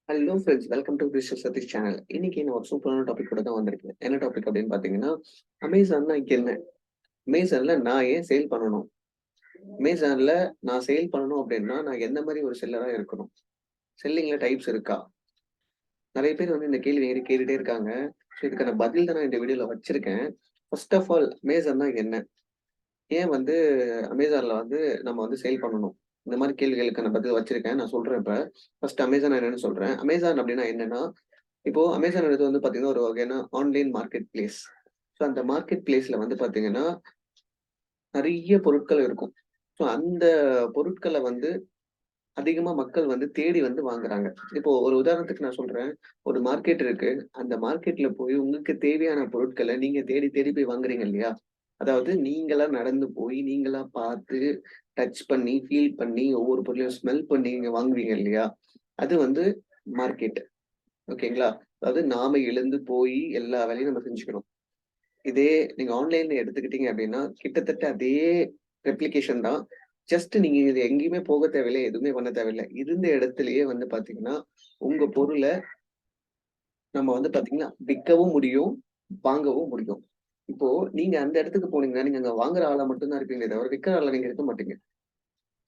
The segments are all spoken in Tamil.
Hello friends, welcome to Crystal Sathish channel. இன்னைக்கு நான் ஒரு சூப்பரான டாபிக் கூட தான் வந்திருக்கேன். என்ன டாபிக் அப்படின்னு பார்த்தீங்கன்னா, அமேசான்னா என்ன? அமேசான்ல நான் ஏன் சேல் பண்ணணும்? அமேசான்ல நான் சேல் பண்ணணும் அப்படின்னா, நான் எந்த மாதிரி ஒரு செல்லரா இருக்கணும்? செல்லிங்ல டைப்ஸ் இருக்கா? நிறைய பேர் வந்து இந்த கேள்வி என்கிட்ட கேட்டுட்டே இருக்காங்க. ஸோ இதுக்கான பதில் தான் நான் இந்த வீடியோல வச்சிருக்கேன். ஃபர்ஸ்ட் ஆஃப் ஆல், அமேசான்னா என்ன? ஏன் வந்து அமேசான்ல வந்து நம்ம வந்து சேல் பண்ணணும்? இந்த மாதிரி கேள்விகளுக்கான பதில் வச்சிருக்கேன். நான் சொல்றேன் இப்ப. ஃபர்ஸ்ட் அமேசான் என்னன்னு சொல்றேன். அமேசான் அப்படின்னா என்னன்னா, இப்போ அமேசான் வந்து பாத்தீங்கன்னா ஒரு வகையான ஆன்லைன் மார்க்கெட் பிளேஸ். ஸோ அந்த மார்க்கெட் பிளேஸ்ல வந்து பாத்தீங்கன்னா நிறைய பொருட்கள் இருக்கும். ஸோ அந்த பொருட்களை வந்து அதிகமா மக்கள் வந்து தேடி வந்து வாங்குறாங்க. இப்போ ஒரு உதாரணத்துக்கு நான் சொல்றேன். ஒரு மார்க்கெட் இருக்கு. அந்த மார்க்கெட்ல போய் உங்களுக்கு தேவையான பொருட்களை நீங்க தேடி தேடி போய் வாங்குறீங்க இல்லையா? அதாவது நீங்களா நடந்து போய் நீங்களா பார்த்து டச் பண்ணி ஃபீல் பண்ணி ஒவ்வொரு பொருளையும் ஸ்மெல் பண்ணி நீங்க வாங்குவீங்க இல்லையா? அது வந்து மார்க்கெட். ஓகேங்களா? அதாவது நாம எழுந்து போய் எல்லா வேலையும் நம்ம செஞ்சுக்கணும். இதே நீங்க ஆன்லைன்ல எடுத்துக்கிட்டீங்க அப்படின்னா, கிட்டத்தட்ட அதே ரெப்ளிகேஷன் தான். ஜஸ்ட் நீங்க இது எங்கேயுமே போக தேவையில்ல. எதுவுமே பண்ண தேவையில்ல. இருந்த இடத்திலேயே வந்து பார்த்தீங்கன்னா, உங்க பொருள நம்ம வந்து பார்த்தீங்கன்னா, விற்கவும் முடியும், வாங்கவும் முடியும். இப்போ நீங்க அந்த இடத்துக்கு போனீங்கன்னா, நீங்க அங்க வாங்குற ஆளா மட்டும் தான் இருப்பீங்களே தவிர, விக்கிற ஆளா நீங்க இருக்க மாட்டீங்க.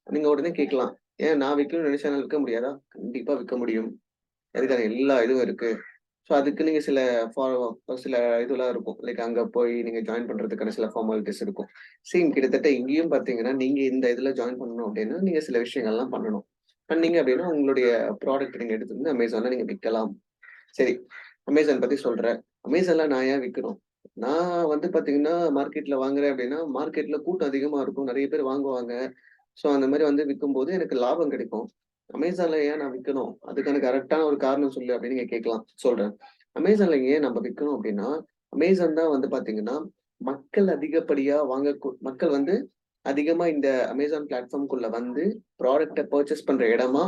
நீங்க உடனே கேட்கலாம். "ஏன் நான் விக்கணும்னு நினைச்சா என்னால விற்க முடியாதா?" கண்டிப்பா விற்க முடியும். அதுக்கான எல்லா இதுவும் இருக்கு. ஸோ அதுக்கு நீங்க சில இதெல்லாம் இருக்கும். லைக் அங்க போய் நீங்க ஜாயின் பண்றதுக்கான சில ஃபார்மாலிட்டீஸ் இருக்கும். சேம் கிட்டத்தட்ட இங்கேயும் பார்த்தீங்கன்னா, நீங்க இந்த இதுல ஜாயின் பண்ணணும் அப்டின்னா, நீங்க சில விஷயங்கள்லாம் பண்ணணும். பண்ணீங்க அப்டின்னா, உங்களுடைய ப்ராடக்ட் நீங்க எடுத்து வந்து அமேசான்ல நீங்க விக்கலாம். சரி, அமேசான் பத்தி சொல்றேன். அமேசான்ல நான் ஏன் விக்கணும்? நான் வந்து பார்த்தீங்கன்னா, மார்க்கெட்ல வாங்குறேன் அப்டின்னா, மார்க்கெட்ல கூட்டம் அதிகமா இருக்கும். நெறைய பேர் வாங்குவாங்க. ஸோ அந்த மாரி வந்து விக்கும்போது எனக்கு லாபம் கிடைக்கும். அமேசான்ல ஏன் நான் விக்கணும்? அதுக்கான கரெக்ட்டான ஒரு காரணம் சொல்லு அப்படின்னு நீங்க கேட்கலாம். சொல்றேன். அமேசான்ல ஏன் நம்ம விக்கணும் அப்படின்னா, அமேசான் தான் வந்து பார்த்தீங்கன்னா, மக்கள் அதிகப்படியா மக்கள் வந்து அதிகமா இந்த அமேசான் பிளாட்ஃபார்ம்குள்ள வந்து ப்ராடக்ட்ட பர்ச்சேஸ் பண்ற இடமா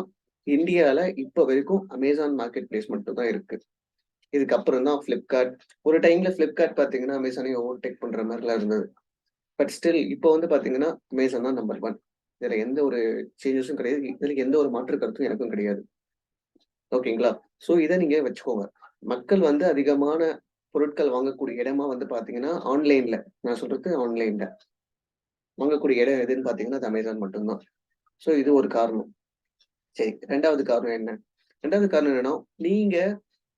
இந்தியால இப்ப வரைக்கும் அமேசான் மார்க்கெட் பிளேஸ் மட்டும் தான் இருக்கு. இதுக்கப்புறம் தான் Flipkart. ஒரு டைம்ல Flipkart பார்த்தீங்கன்னா, அமேசானையும் ஓவர்டேக் பண்ற மாரிலாம் இருந்தது. பட் ஸ்டில் இப்போ வந்து பார்த்தீங்கன்னா, அமேசான் தான் நம்பர் 1. இதுல எந்த ஒரு சேஞ்சஸும் கிடையாது. இதுல எந்த ஒரு மாற்று கருத்தும் எனக்கும் கிடையாது. ஓகேங்களா? ஸோ இத நீங்க வச்சுக்கோங்க. மக்கள் வந்து அதிகமான பொருட்கள் வாங்கக்கூடிய இடமா வந்து பார்த்தீங்கன்னா, ஆன்லைன்ல. நான் சொல்றது ஆன்லைன்ல. வாங்கக்கூடிய இடம் எதுன்னு பார்த்தீங்கன்னா, அது அமேசான் மட்டும் தான். ஸோ இது ஒரு காரணம். சரி, 2வது காரணம் என்ன? 2வது காரணம் என்னன்னா, நீங்க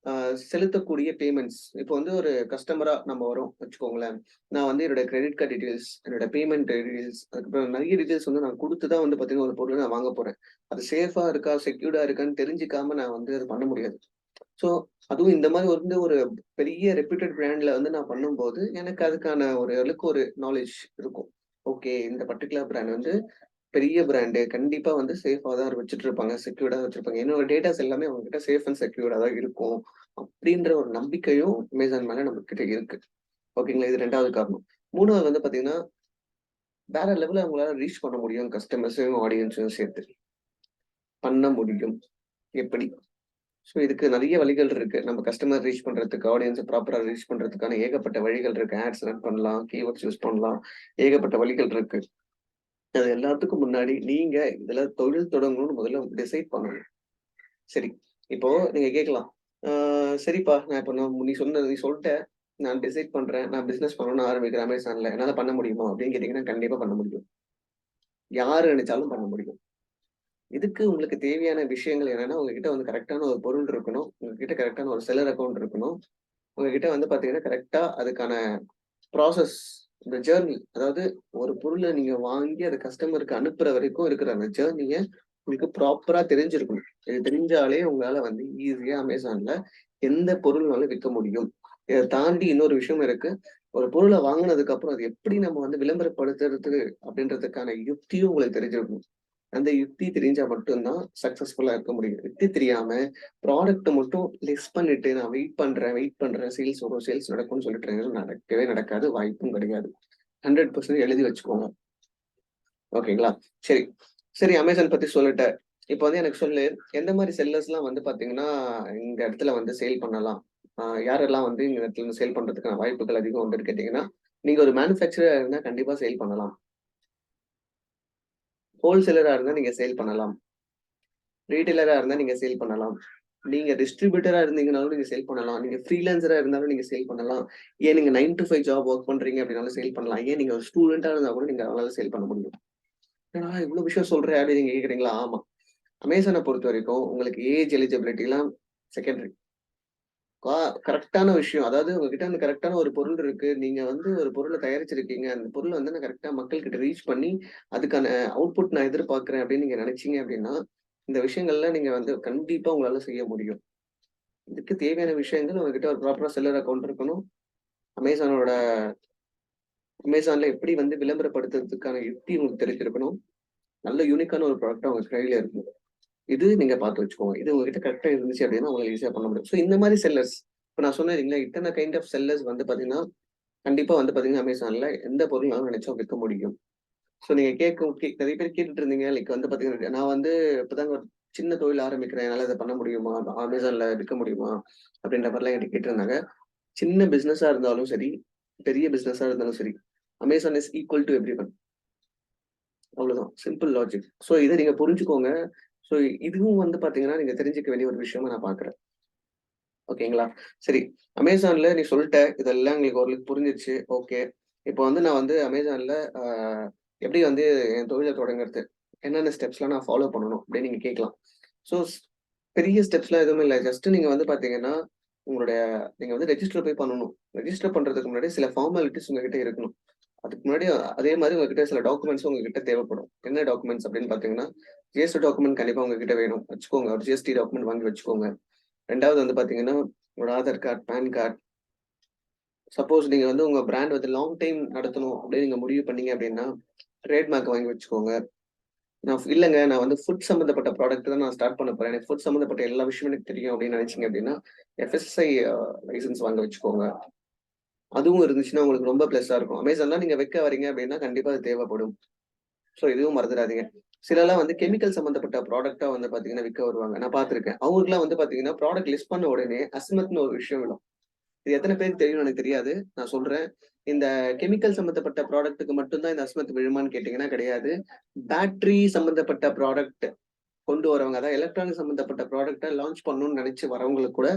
அ செலுத்தக்கூடிய பேமெண்ட்ஸ். இப்போ வந்து ஒரு கஸ்டமரா நம்ம வரோம் வச்சுக்கோங்களேன். நான் வந்து என்னோட கிரெடிட் கார்ட் டீட்டெயில்ஸ், என்னோட பேமெண்ட் டீட்டெயில்ஸ், அதுக்கப்புறம் நெறைய டீட்டெயில்ஸ் வந்து நான் குடுத்து தான் வந்து பார்த்தீங்கன்னா, ஒரு பொருள நான் வாங்க போறேன். அது சேஃபா இருக்கா, செக்யூர்டா இருக்கான்னு தெரிஞ்சுக்காம நான் வந்து அத பண்ண முடியாது. ஸோ, அதுவும் இந்த மாரி வந்து ஒரு பெரிய ரெப்யூட்டட் பிராண்ட்ல வந்து நான் பண்ணும்போது, எனக்கு அதுக்கான ஒரு அளவுக்கு ஒரு நாலேட்ஜ் இருக்கும். ஓகே, இந்த பர்ட்டிகுலர் பிராண்ட் வந்து பெரிய பிராண்டு. கண்டிப்பா வந்து சேஃபா தான் வச்சுட்டு இருப்பாங்க. செக்யூர்டா வச்சிருப்பாங்க. என்னோட டேட்டாஸ் எல்லாமே அவங்க கிட்ட சேஃப் அண்ட் செக்யூர்டா தான் இருக்கும். அப்படின்ற ஒரு நம்பிக்கையும் அமேசான் மேல நம்மகிட்ட இருக்கு. ஓகேங்களா? இது 2வது காரணம். 3வது வந்து பார்த்தீங்கன்னா, வேற லெவல்ல அவங்களால ரீச் பண்ண முடியும் கஸ்டமர்ஸையும், ஆடியன்ஸையும் சேர்த்து. பண்ண முடியும். எப்படி? ஸோ இதுக்கு நெறைய வழிகள் இருக்கு. நம்ம கஸ்டமர் ரீச் பண்றதுக்கு, ஆடியன்ஸ ப்ராப்பரா ரீச் பண்றதுக்கான ஏகப்பட்ட வழிகள் இருக்கு. ஆட்ஸ் ரன் பண்ணலாம், கீவேர்ட்ஸ் யூஸ் பண்ணலாம். ஏகப்பட்ட வழிகள் இருக்கு. அது எல்லாத்துக்கும் முன்னாடி நீங்க இதுல தொழில் தொடங்கணும்னு முதல்ல டிசைட் பண்ணணும். சரி. இப்போ நீங்க கேட்கலாம். "ஆ சரிப்பா, நான் இப்ப நீ சொல்ட்ட. நான் டிசைட் பண்றேன். நான் பிசினஸ் பண்ணணும்னு ஆரம்பிக்கிறேன் அமேசான்ல. என்னால பண்ண முடியுமா?" அப்படின்னு கேட்டீங்கன்னா, கண்டிப்பா பண்ண முடியும். யாரு நெனைச்சாலும் பண்ண முடியும். இதுக்கு உங்களுக்கு தேவையான விஷயங்கள் என்னன்னா, உங்ககிட்ட வந்து கரெக்ட்டான ஒரு பொருள் இருக்கணும். உங்ககிட்ட கரெக்ட்டான ஒரு செல்லர் அக்கவுண்ட் இருக்கணும். உங்ககிட்ட வந்து பார்த்தீங்கன்னா, கரெக்ட்டா அதுக்கான ப்ராசஸ் இந்த ஜர்னி அதாவது ஒரு பொருள நீங்க வாங்கி அத கஸ்டமருக்கு அனுப்புற வரைக்கும் இருக்கிற அந்த ஜர்னிய உங்களுக்கு ப்ராப்பரா தெரிஞ்சிருக்கணும். இது தெரிஞ்சாலே உங்களால வந்து ஈஸியா அமேசான்ல எந்த பொருள்னாலும் விக்க முடியும். இத தாண்டி இன்னொரு விஷயம் இருக்கு. ஒரு பொருள வாங்குனதுக்கு அப்புறம் அது எப்படி நம்ம வந்து விளம்பரப்படுத்துறது அப்படின்றதுக்கான யுக்தியும் உங்களுக்கு தெரிஞ்சிருக்கணும். அந்த யுக்தி தெரிஞ்சா மட்டும் தான் சக்சஸ்ஃபுல்லா இருக்க முடியும். யுக்தி தெரியாம ப்ராடக்ட்ட மட்டும் லெஸ் பண்ணிட்டு நான் வெயிட் பண்றேன் சேல்ஸ் வரும், சேல்ஸ் நடக்கும்னு சொல்லிட்டு இருந்தீங்கன்னா நடக்கவே நடக்காது. வாய்ப்பும் கிடையாது. 100% எழுதி வச்சுக்கோங்க. ஓகேங்களா? சரி. சரி, அமேசான் பத்தி சொல்லிட்டேன். இப்ப வந்து எனக்கு சொல்லு, எந்த மாரி செல்லர்ஸ்லாம் வந்து பார்த்தீங்கன்னா, இந்த இடத்துல வந்து சேல் பண்ணலாம்? யாரெல்லாம் வந்து இந்த இடத்துல இருந்து சேல் பண்றதுக்கான வாய்ப்புகள் அதிகம் உண்டுன்னு கேட்டீங்கன்னா, நீங்க ஒரு மேனுஃபேக்சரரா இருந்தா கண்டிப்பா சேல் பண்ணலாம். ஹோல்சேலரா இருந்தா நீங்க சேல் பண்ணலாம். ரீட்டெய்லரா இருந்தா நீங்க சேல் பண்ணலாம். நீங்க டிஸ்ட்ரிபியூட்டரா இருந்தீங்கனாலும் நீங்க சேல் பண்ணலாம். நீங்க ஃப்ரீலான்சரா இருந்தாலும் நீங்க சேல் பண்ணலாம். ஏன் நீங்க 9 to 5 ஜாப் ஒர்க் பண்றீங்க அப்படின்னாலும் சேல் பண்ணலாம். ஏன் நீங்க ஒரு ஸ்டூடெண்டா இருந்தா கூட நீங்க அதனால சேல் பண்ண முடியும். ஏன்னா இவ்வளவு விஷயம் சொல்றேன் அப்படின்னு நீங்க கேக்குறீங்களா? ஆமா. அமேசானை பொறுத்த வரைக்கும் உங்களுக்கு ஏஜ் எலிஜிபிலிட்டி எல்லாம் செகண்டரி. கரெக்டான விஷயம். அதாவது உங்ககிட்ட அந்த கரெக்டான ஒரு பொருள் இருக்கு. நீங்க வந்து ஒரு பொருளை தயாரிச்சிருக்கீங்க. அந்த பொருளை வந்து நான் கரெக்டா மக்கள் கிட்ட ரீச் பண்ணி அதுக்கான அவுட்புட் நான் எதிர்பார்க்கிறேன் அப்படின்னு நீங்க நினைச்சீங்க அப்படின்னா இந்த விஷயங்கள்ல நீங்க வந்து கண்டிப்பா உங்களால செய்ய முடியும். இதுக்கு தேவையான விஷயங்கள் உங்ககிட்ட ஒரு ப்ராப்பரா செல்லர் அக்கௌண்ட் இருக்கணும். அமேசானோட அமேசான்ல எப்படி வந்து விளம்பரப்படுத்துறதுக்கான யுக்தி உங்களுக்கு தெரிஞ்சிருக்கணும். நல்ல யூனிக்கான ஒரு ப்ராடக்ட் உங்க கையில இருக்கும். இது நீங்க பார்த்து வச்சுக்கோங்க. இது உங்ககிட்ட கரெக்டா இருந்துச்சு அப்படின்னா உங்களுக்கு ஈஸியா பண்ண முடியும். ஸோ இந்த மாதிரி செல்லர்ஸ் இப்ப நான் சொன்னேன் இல்லைங்களா, இத்தனை கைண்ட் ஆஃப் செல்லர்ஸ் வந்து பாத்தீங்கன்னா கண்டிப்பா வந்து பாத்தீங்கன்னா அமேசான்ல எந்த பொருள்னாலும் நினைச்சா விற்க முடியும். ஸோ நீங்க நிறைய பேர் கேட்டுட்டு இருந்தீங்க. லைக் வந்து பாத்தீங்கன்னா நான் வந்து இப்பதாங்க ஒரு சின்ன தொழில் ஆரம்பிக்கிறேன். என்னால இதை பண்ண முடியுமா? அமேசான்ல விற்க முடியுமா? அப்படின்ற மாதிரிலாம் என்கிட்ட கேட்டிருந்தாங்க. சின்ன பிசினஸா இருந்தாலும் சரி, பெரிய பிசினஸா இருந்தாலும் சரி, Amazon is equal to everyone. அவ்வளவுதான். Simple logic. ஸோ இதை நீங்க புரிஞ்சுக்கோங்க. ஸோ இதுவும் வந்து பாத்தீங்கன்னா நீங்க தெரிஞ்சுக்க வேண்டிய ஒரு விஷயமா நான் பாக்குறேன். ஓகேங்களா? சரி. அமேசான்ல நீ சொல்லிட்ட. இதெல்லாம் எங்களுக்கு ஓரளவுக்கு புரிஞ்சிருச்சு. ஓகே. இப்போ வந்து நான் வந்து அமேசான்ல அ எப்படி வந்து என் தொழில தொடங்குறது? என்னென்ன ஸ்டெப்ஸ்லாம் நான் ஃபாலோ பண்ணணும்? அப்படின்னு நீங்க கேட்கலாம். ஸோ பெரிய ஸ்டெப்ஸ்லாம் எதுவுமே இல்ல. ஜஸ்ட் நீங்க வந்து பார்த்தீங்கன்னா, உங்களுடைய நீங்க வந்து ரெஜிஸ்டர் போய் பண்ணணும். ரெஜிஸ்டர் பண்றதுக்கு முன்னாடி சில ஃபார்மாலிட்டீஸ் உங்ககிட்ட இருக்கணும். அதுக்கு முன்னாடி அதே மாரி உங்ககிட்ட சில டாக்குமெண்ட்ஸும் உங்ககிட்ட தேவைப்படும். என்ன டாக்குமெண்ட்ஸ் அப்படின்னு பார்த்தீங்கன்னா, ஜிஎஸ்டி டாக்குமெண்ட் கண்டிப்பா உங்ககிட்ட வேணும். வச்சுக்கோங்க. ஒரு ஜிஎஸ்டி டாக்குமெண்ட் வாங்கி வச்சுக்கோங்க. 2வது வந்து பாத்தீங்கன்னா, உங்களோட Aadhaar card, PAN card. Suppose நீங்க வந்து உங்க பிராண்ட் வந்து லாங் டைம் நடத்தணும் அப்படின்னு நீங்க முடிவு பண்ணீங்க அப்படின்னா, ட்ரேட்மார்க் வாங்கி வச்சுக்கோங்க. நான் வந்து ஃபுட் சம்மந்தப்பட்ட ப்ராடக்ட் தான் நான் ஸ்டார்ட் பண்ண போறேன். எனக்கு ஃபுட் சம்மந்தப்பட்ட எல்லா விஷயமும் எனக்கு தெரியும் அப்படின்னு நினைச்சீங்க அப்படின்னா, எஃப்எஸ்எஸ்ஐ லைசென்ஸ் வாங்க வச்சுக்கோங்க. அதுவும் இருந்துச்சுன்னா உங்களுக்கு ரொம்ப பிளஸ்ஸா இருக்கும். அமேசான்லாம் நீங்க வைக்க வரீங்க அப்படின்னா கண்டிப்பா அது தேவைப்படும். ஸோ இதுவும் மறந்துடாதீங்க. சிலர்லாம் வந்து கெமிக்கல் சம்மந்தப்பட்ட ப்ராடக்ட்டா வந்து பாத்தீங்கன்னா விக்க வருவாங்க. நான் பார்த்திருக்கேன். அவங்களுக்குலாம் வந்து பாத்தீங்கன்னா, ப்ராடக்ட் லிஸ்ட் பண்ண உடனே அஸ்மத்ன்னு ஒரு விஷயம் விழும். இது எத்தனை பேருக்கு தெரியும்னு எனக்கு தெரியாது. நான் சொல்றேன். இந்த கெமிக்கல் சம்மந்தப்பட்ட ப்ராடக்ட்டுக்கு மட்டும் தான் இந்த அஸ்மத் விழுமான்னு கேட்டீங்கன்னா கிடையாது. பேட்டரி சம்மந்தப்பட்ட ப்ராடக்ட் கொண்டு வரவங்க, அதாவது எலக்ட்ரானிக் சம்மந்தப்பட்ட ப்ராடக்ட்ட லான்ச் பண்ணணும்னு நினைச்சு வரவங்களுக்கு கூட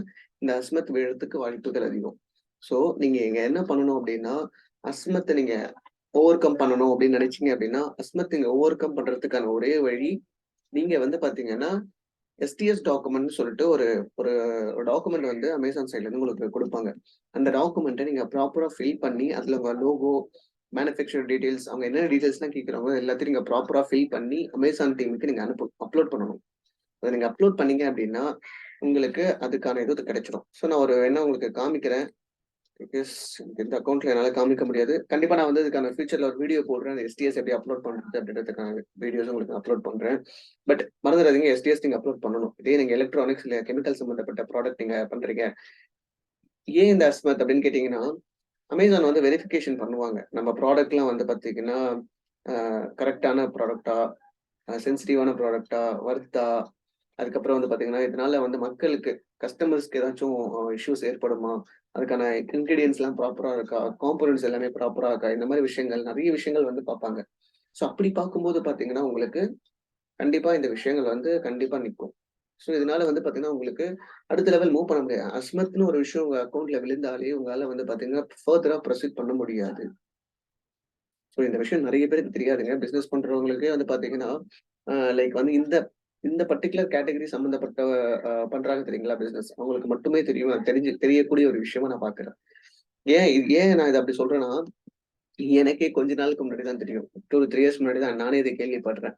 இந்த அஸ்மத் விழறதுக்கு வாய்ப்புகள் அதிகம். ஸோ நீங்க இங்க என்ன பண்ணணும் அப்படின்னா, அஸ்மத்த நீங்க ஓவர் கம் பண்ணணும் அப்படின்னு நினைச்சீங்க அப்படின்னா, அஸ்மத் நீங்க ஓவர் கம் பண்றதுக்கான ஒரே வழி, நீங்க வந்து பாத்தீங்கன்னா எஸ்டிஎஸ் டாக்குமெண்ட்னு சொல்லிட்டு ஒரு ஒரு டாக்குமெண்ட் வந்து அமேசான் சைட்ல இருந்து உங்களுக்கு கொடுப்பாங்க. அந்த டாக்குமெண்ட்டை நீங்க ப்ராப்பரா ஃபில் பண்ணி, அதுல உங்க லோகோ, மேனுஃபேக்சர் டீடைல்ஸ், அவங்க என்ன டீடைல்ஸ்லாம் கேட்குறாங்களோ எல்லாத்தையும் நீங்க ப்ராப்பரா ஃபில் பண்ணி அமேசான் டீமுக்கு நீங்க அப்லோட் பண்ணணும். அத நீங்க அப்லோட் பண்ணீங்க அப்படின்னா, உங்களுக்கு அதுக்கான இது கிடைச்சிடும். ஸோ நான் வேணா உங்களுக்கு காமிக்கிறேன். எஸ் இந்த அக்கவுண்ட்ல என்னால காமிக்க முடியாது. கண்டிப்பா நான் வந்து இதுக்கான ஃபியூச்சர்ல ஒரு வீடியோ போடுறேன். அந்த எஸ்டிஎஸ் எப்படி அப்லோட் பண்றது அப்படின்றதுக்கான வீடியோஸ் உங்களுக்கு அப்லோட் பண்றேன். பட் மறந்துடாதீங்க, எஸ்டிஎஸ் நீங்க அப்லோட் பண்ணணும். இதே நீங்க எலக்ட்ரானிக்ஸ் இல்ல கெமிக்கல் சம்பந்தப்பட்ட ப்ராடக்ட் நீங்க பண்றீங்க. ஏன் இந்த அஸ்மத் அப்படின்னு கேட்டீங்கன்னா, அமேசான் வந்து வெரிஃபிகேஷன் பண்ணுவாங்க. நம்ம ப்ராடக்ட்லாம் வந்து பாத்தீங்கன்னா, கரெக்டான ப்ராடக்ட்டா, சென்சிட்டிவான ப்ராடக்ட்டா, வொர்த்தா, அதுக்கப்புறம் வந்து பாத்தீங்கன்னா, இதனால வந்து மக்களுக்கு, கஸ்டமர்ஸ்க்கு ஏதாச்சும் இஷ்யூஸ் ஏற்படுமா? அதுக்கான இன்கிரீடியன்ட்ஸ்லாம் ப்ராப்பரா இருக்கா? காம்போனன்ட்ஸ் எல்லாமே ப்ராப்பரா இருக்கா? இந்த மாரி விஷயங்கள், நெறைய விஷயங்கள் வந்து பாப்பாங்க. ஸோ அப்படி பார்க்கும்போது பாத்தீங்கன்னா, உங்களுக்கு கண்டிப்பா இந்த விஷயங்கள் வந்து கண்டிப்பா நிக்கும். ஸோ இதனால வந்து பாத்தீங்கன்னா, உங்களுக்கு அடுத்த லெவல் மூவ் பண்ண முடியாது. அஸ்மத்ன்னு ஒரு விஷயம் உங்க அக்கவுண்ட்ல விழுந்தாலே, உங்களால வந்து பாத்தீங்கன்னா, ஃபர்தரா ப்ரொசீட் பண்ண முடியாது. ஸோ இந்த விஷயம் நெறைய பேருக்கு தெரியாதுங்க. பிசினஸ் பண்றவங்களுக்கே வந்து பாத்தீங்கன்னா, லைக் வந்து இந்த இந்த பர்ட்டிகுலர் கேட்டகரி சம்மந்தப்பட்ட பண்றாங்க தெரியுங்களா பிசினஸ். அவங்களுக்கு மட்டுமே தெரியும். தெரியக்கூடிய ஒரு விஷயமா நான் பார்க்கிறேன். ஏன் நான் இத அப்படி சொல்றேன்னா, எனக்கே கொஞ்ச நாளுக்கு முன்னாடி தான் தெரியும். 2, 3 இயர்ஸ் முன்னாடி தான் நானே இத கேள்விப்படுறேன்.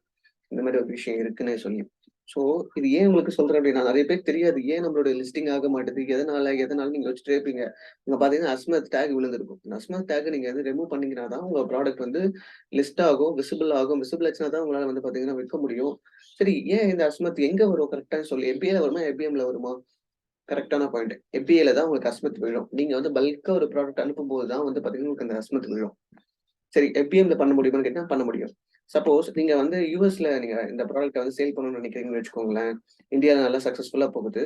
இந்த மாரி ஒரு விஷயம் இருக்குன்னே சொல்லி. ஸோ இது ஏன் உங்களுக்கு சொல்றேன் அப்படின்னா, நெறைய பேருக்கு தெரியாது. ஏன் நம்மளுடைய லிஸ்டிங் ஆக மாட்டேது? எதனால நீங்க யோசிச்சுட்டே இருப்பீங்க. இங்க பார்த்தீங்கன்னா, அஸ்மத் டேக் விழுந்திருக்கும். இந்த அஸ்மத் டேக் நீங்க வந்து ரிமூவ் பண்ணீங்கன்னா தான் உங்க ப்ராடக்ட் வந்து லிஸ்ட் ஆகும், விசிபிள் ஆகும். விசிபிள் ஆச்சுனா தான் உங்களால வந்து பார்த்தீங்கன்னா விற்க முடியும். சரி, ஏன் இந்த அஸ்மத் எங்க வரும் கரெக்ட்டான்னு சொல்லி FBAல வருமா? FBMல வருமா? கரெக்ட்டான பாயிண்ட். FBAல தான் உங்களுக்கு அஸ்மத் விழும். நீங்க வந்து பல்க்கா ஒரு ப்ராடக்ட் அனுப்பும்போது தான் வந்து பார்த்தீங்கன்னா, உங்களுக்கு அந்த அஸ்மத் விழும். சரி, FBMல பண்ண முடியுமான்னு கேட்டா பண்ண முடியும். சப்போஸ் நீங்க வந்து யுஎஸ்ல நீங்க இந்த ப்ராடக்ட்ட வந்து சேல் பண்ணணும்னு நினைக்கிறீங்கன்னு வச்சுக்கோங்களேன். இந்தியால நல்லா சக்சஸ்ஃபுல்லா போகுது.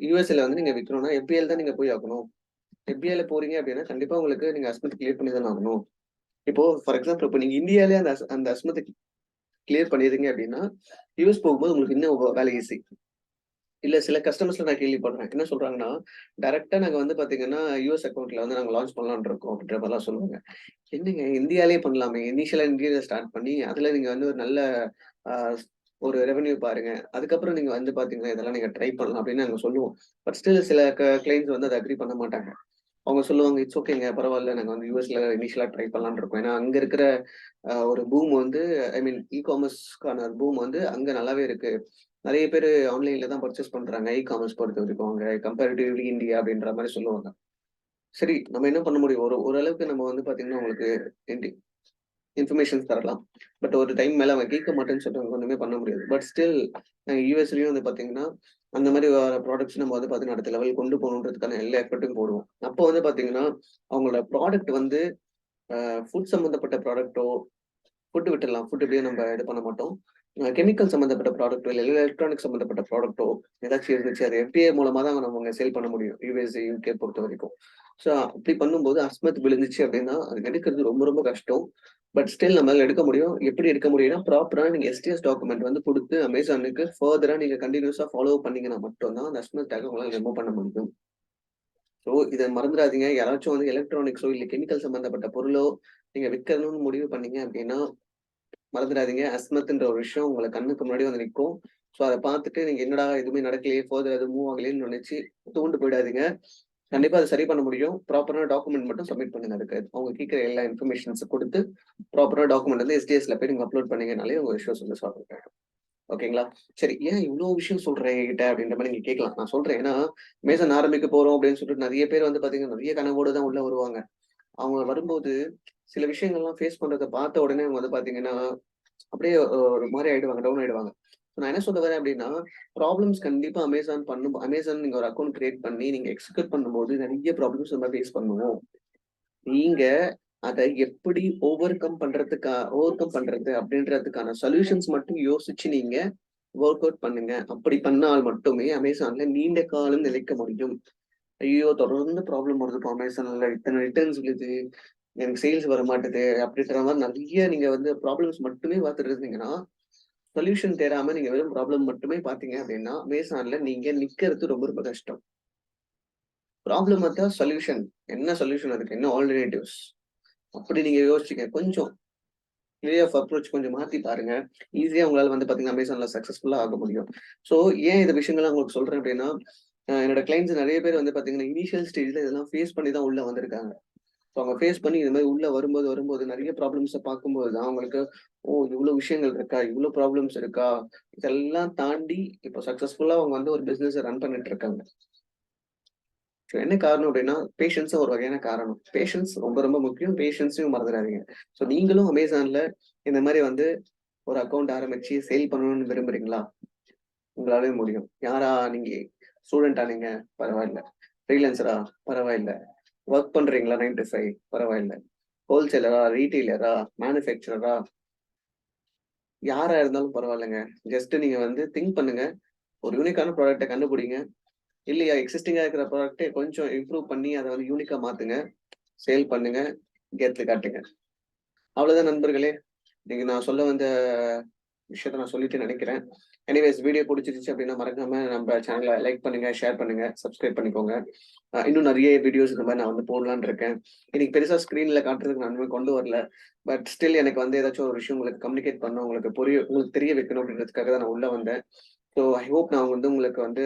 யுஎஸ்ல வந்து நீங்க விக்கணும்னா FBL தான் நீங்க போய் ஆகணும். FBIல போறீங்க அப்படின்னா, கண்டிப்பா உங்களுக்கு நீங்க அஸ்மத் கிளியர் பண்ணி தானே ஆகணும். இப்போ ஃபார் எக்ஸாம்பிள் இப்போ நீங்க இந்தியாலயே அந்த அஸ்மத்த கிளியர் பண்ணிடுறீங்க அப்படின்னா, யுஎஸ் போகும்போது உங்களுக்கு இன்னும் வேலை ஈஸி. இல்ல சில கஸ்டமர்ஸ்ல நான் கேள்விப்படுறேன். என்ன சொல்றாங்கன்னா, டைரக்ட்டா நாங்க வந்து பாத்தீங்கன்னா, யுஎஸ் அக்கவுண்ட்ல வந்து நாங்க லான்ச் பண்ணலாம்னு இருக்கோம் அப்படின்ற மாரிலாம் சொல்லுவாங்க. என்னங்க இந்தியாலயே பண்ணலாமே! இனிஷியலா இந்தியால ஸ்டார்ட் பண்ணி, அதுல நீங்க வந்து ஒரு நல்ல அ ஒரு ரெவென்யூ பாருங்க. அதுக்கப்புறம் நீங்க வந்து பாத்தீங்கன்னா, இதெல்லாம் நீங்க ட்ரை பண்ணலாம் அப்படின்னு நாங்க சொல்லுவோம். பட் ஸ்டில் சில கிளையன்ட்ஸ் வந்து அத அக்ரி பண்ண மாட்டாங்க. அவங்க சொல்லுவாங்க, "இட்ஸ் ஓகேங்க. பரவால்ல. நாங்க வந்து யுஎஸ்ல இனிஷியலா ட்ரை பண்ணலாம்னு இருக்கோம்." ஏன்னா, அங்க இருக்கிற ஒரு பூம் வந்து ஐ மீன் காமர்ஸ்க்கான பூம் வந்து அங்க நல்லாவே இருக்கு. நெறைய பேரு ஆன்லைன்ல தான் பர்ச்சேஸ் பண்றாங்க. காமர்ஸ் பொறுத்தவரைக்கும் அங்க கம்பேரிட்டிவ்லி இந்தியா அப்படின்ற மாரி சொல்லுவாங்க. சரி, நம்ம என்ன பண்ண முடியும்? ஓரளவுக்கு நம்ம வந்து பாத்தீங்கன்னா, உங்களுக்கு என்டி இன்ஃபர்மேஷன்ஸ் தரலாம். பட் ஒரு டைம் மேல அவன் கேட்க மாட்டேன்னு சொல்றவங்க ஒண்ணுமே பண்ண முடியாது. பட் ஸ்டில் நாங்க யுஎஸ்லயும் வந்து பாத்தீங்கன்னா, அந்த மாரி வர ப்ராடக்ட்ஸ் நம்ம வந்து பாத்தீங்கன்னா, அடுத்த லெவல் கொண்டு போணுன்றதுக்கான எல்லா எஃபர்ட்டும் போடுவோம். அப்போ வந்து பாத்தீங்கன்னா, அவங்களோட ப்ராடக்ட் வந்து ஃபுட் சம்மந்தப்பட்ட ப்ராடக்ட்டோ ஃபுட் விட்டுறலாம். ஃபுட் எப்படியும் நம்ம இது பண்ண மாட்டோம். கெமிக்கல் சம்மந்தப்பட்ட ப்ராடக்ட்டோ, இல்ல எலக்ட்ரானிக் சம்மந்தப்பட்ட ப்ராடக்ட்டோ ஏதாச்சும் இருந்துச்சு. அது எஃப்டிஏ மூலமா தான் நம்ம சேல் பண்ண முடியும். யுஎஸ்ஏ, யுகே பொறுத்தவரைக்கும். ஸோ அப்படி பண்ணும்போது அஸ்மத் விழுந்துச்சு அப்படின்னா, அது எடுக்கிறது ரொம்ப ரொம்ப கஷ்டம். பட் ஸ்டில் நம்மளால எடுக்க முடியும். எப்படி எடுக்க முடியும்னா, ப்ராப்பரா நீங்க எஸ்டிஎஸ் டாக்குமெண்ட் வந்து குடுத்து அமேசானுக்கு ஃபர்தரா நீங்க கன்டினியூஸா ஃபாலோ பண்ணீங்கன்னா மட்டும் தான் அந்த அஸ்மத் டேக்க உங்களால ரிமூவ் பண்ண முடியும். ஸோ இத மறந்துறாதீங்க. யாராச்சும் வந்து எலக்ட்ரானிக்ஸோ, இல்ல கெமிக்கல் சம்மந்தப்பட்ட பொருளோ நீங்க விக்கணும்னு முடிவு பண்ணீங்க அப்படின்னா, மறந்துடாதீங்க. அஸ்மத்ன்ற ஒரு விஷயம் உங்கள கண்ணுக்கு முன்னாடி வந்து நிக்கும். ஸோ அத பார்த்துட்டு நீங்க என்னடா எதுவுமே நடக்கலையே, ஃபர்தர் எதுவும் மூவ் ஆகலையேன்னு நினைச்சு துவண்டு போயிடாதீங்க. கண்டிப்பா அத சரி பண்ண முடியும். ப்ராப்பரான டாக்குமெண்ட் மட்டும் சப்மிட் பண்ணுங்க அதுக்கு. அவங்க கேட்கிற எல்லா இன்ஃபர்மேஷன்ஸ குடுத்து, ப்ராப்பரா டாக்குமெண்ட் வந்து எஸ்டிஎஸ்ல போய் நீங்க அப்லோட் பண்ணீங்கனாலே உங்க இஷ்யூஸ் வந்து சால்வ் ஆயிடும். ஓகேங்களா? சரி, ஏன் இவ்ளோ விஷயம் சொல்ற என்கிட்ட அப்படின்ற மாரி நீங்க கேட்கலாம். நான் சொல்றேன். ஏன்னா, மேசன் ஆரம்பிக்க போறோம் அப்படின்னு சொல்லிட்டு நெறைய பேர் வந்து பார்த்தீங்கன்னா, நெறைய கனவோட தான் உள்ள வருவாங்க. அவங்க வரும்போது சில விஷயங்கள்லாம் ஃபேஸ் பண்றத பார்த்த உடனே அவங்க வந்து பார்த்தீங்கன்னா அப்படியே ஒரு மாரி ஆயிடுவாங்க. டவுன் ஆயிடுவாங்க. நான் என்ன சொல்ல வரேன் அப்டின்னா, ப்ராப்ளம்ஸ் கண்டிப்பா அமேசான் நீங்க ஒரு அக்கவுண்ட் கிரியேட் பண்ணி நீங்க எக்ஸிக்யூட் பண்ணும்போது நெறைய ப்ராப்ளம்ஸ் நம்ம ஃபேஸ் பண்ணுவோம். நீங்க அத எப்படி ஓவர் கம் பண்றது அப்படின்றதுக்கான சொல்யூஷன்ஸ் மட்டும் யோசிச்சு நீங்க வொர்க் அவுட் பண்ணுங்க. அப்படி பண்ணால் மட்டுமே அமேசான்ல நீண்ட காலம் நிலைக்க முடியும். ஐயோ! தொடர்ந்து ப்ராப்ளம் வருதுப்பா அமேசான்ல. இத்தன ரிட்டர்ன்ஸ் விழுது. எனக்கு சேல்ஸ் வர மாட்டுது. அப்படின்ற மாரி நெறைய நீங்க வந்து ப்ராப்ளம்ஸ் மட்டுமே பார்த்துட்டு இருந்தீங்கன்னா, சொல்யூஷன் தேடாம நீங்க வெறும் ப்ராப்ளம் மட்டுமே பார்த்தீங்க அப்படின்னா, அமேசான்ல நீங்க நிக்கிறது ரொம்ப ரொம்ப கஷ்டம். ப்ராப்ளம் வந்தா சொல்யூஷன். என்ன சொல்யூஷன் அதுக்கு? என்ன ஆல்டர்னேட்டிவ்ஸ்? அப்படி நீங்க யோசிச்சுங்க. கொஞ்சம் வே ஆஃப் அப்ரோச் கொஞ்சம் மாத்தி பாருங்க. ஈஸியா உங்களால வந்து பார்த்தீங்கன்னா, அமேசான்ல சக்சஸ்ஃபுல்லா ஆக முடியும். ஸோ ஏன் இந்த விஷயங்கள்லாம் உங்களுக்கு சொல்றேன் அப்படின்னா, என்னோட கிளையண்ட்ஸ் நெறைய பேர் வந்து பார்த்தீங்கன்னா, இனிஷியல் ஸ்டேஜ்ல இதெல்லாம் ஃபேஸ் பண்ணி தான் உள்ள வந்திருக்காங்க. ஸோ அவங்க ஃபேஸ் பண்ணி இது மாரி உள்ள வரும்போது நெறைய ப்ராப்ளம்ஸ பார்க்கும்போது தான் அவங்களுக்கு, ஓ! இவ்ளோ விஷயங்கள் இருக்கா? இவ்ளோ ப்ராப்ளம்ஸ் இருக்கா? இதெல்லாம் தாண்டி இப்போ சக்சஸ்ஃபுல்லா அவங்க வந்து ஒரு பிசினஸ ரன் பண்ணிட்டு இருக்காங்க. ஸோ என்ன காரணம் அப்டின்னா, பேஷன்ஸும் ஒரு வகையான காரணம். பேஷன்ஸ் ரொம்ப ரொம்ப முக்கியம். பேஷன்ஸையும் மறந்துறாதீங்க. ஸோ நீங்களும் அமேசான்ல இந்த மாரி வந்து ஒரு அக்கவுண்ட் ஆரம்பிச்சு சேல் பண்ணணும்னு விரும்புறீங்களா? உங்களாலயும் முடியும். நீங்க ஸ்டூடெண்ட்டா நீங்க? பரவாயில்ல. ஃப்ரீலான்சரா? பரவாயில்ல. வொர்க் பண்றீங்களா 9 டூ 5? பரவாயில்ல. ஹோல்சேலரா? ரீட்டெய்லரா? மேனுஃபேக்சரரா? யாரா இருந்தாலும் பரவாயில்லங்க. ஜஸ்ட் நீங்க வந்து திங்க் பண்ணுங்க. ஒரு யூனிக்கான ப்ராடக்ட்ட கண்டுபிடிங்க. இல்லையா எக்ஸிஸ்டிங்கா இருக்கிற ப்ராடக்ட்ட கொஞ்சம் இம்ப்ரூவ் பண்ணி அத வந்து யூனிக்கா மாத்துங்க. சேல் பண்ணுங்க. கெத்து காட்டுங்க. அவ்வளவுதான் நண்பர்களே. இன்னைக்கு நான் சொல்ல வந்த விஷயத்த நான் சொல்லிட்டேன்னு நெனைக்கிறேன். எனிவேஸ் வீடியோ புடிச்சிருந்துச்சு அப்டின்னா மறக்காம நம்ம சேனல லைக் பண்ணுங்க, ஷேர் பண்ணுங்க, சப்ஸ்கிரைப் பண்ணிக்கோங்க. இன்னும் நெறைய வீடியோஸ் இந்த மாரி நான் வந்து போடலான்னு இருக்கேன். இன்னைக்கு பெருசா ஸ்க்ரீன்ல காட்டுறதுக்கு நான் இன்னும் கொண்டு வரல. பட் ஸ்டில் எனக்கு வந்து ஏதாச்சும் ஒரு விஷயம் உங்களுக்கு கம்யூனிகேட் பண்ணணும், உங்களுக்கு தெரிய வைக்கணும் அப்டின்றதுக்காக தான் நான் உள்ள வந்தேன். ஸோ ஐ ஹோப் நான் வந்து உங்களுக்கு வந்து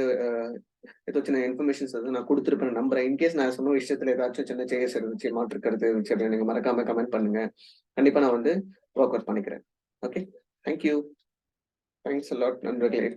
ஏதாச்சும் நான் இன்ஃபர்மேஷன்ஸ் வந்து நான் குடுத்துருப்பேன்னு நம்புறேன். இன்கேஸ் நான் சொன்ன விஷயத்துல ஏதாச்சும் சின்ன சேஞ்சஸ் இருந்துச்சு, மாற்று கருத்து இருந்துச்சு அப்டின்னா நீங்க மறக்காம கமெண்ட் பண்ணுங்க. கண்டிப்பா நான் வந்து ஒர்க் அவுட் பண்ணிக்கிறேன். Okay. Thank you. Thanks a lot நண்பர்களே.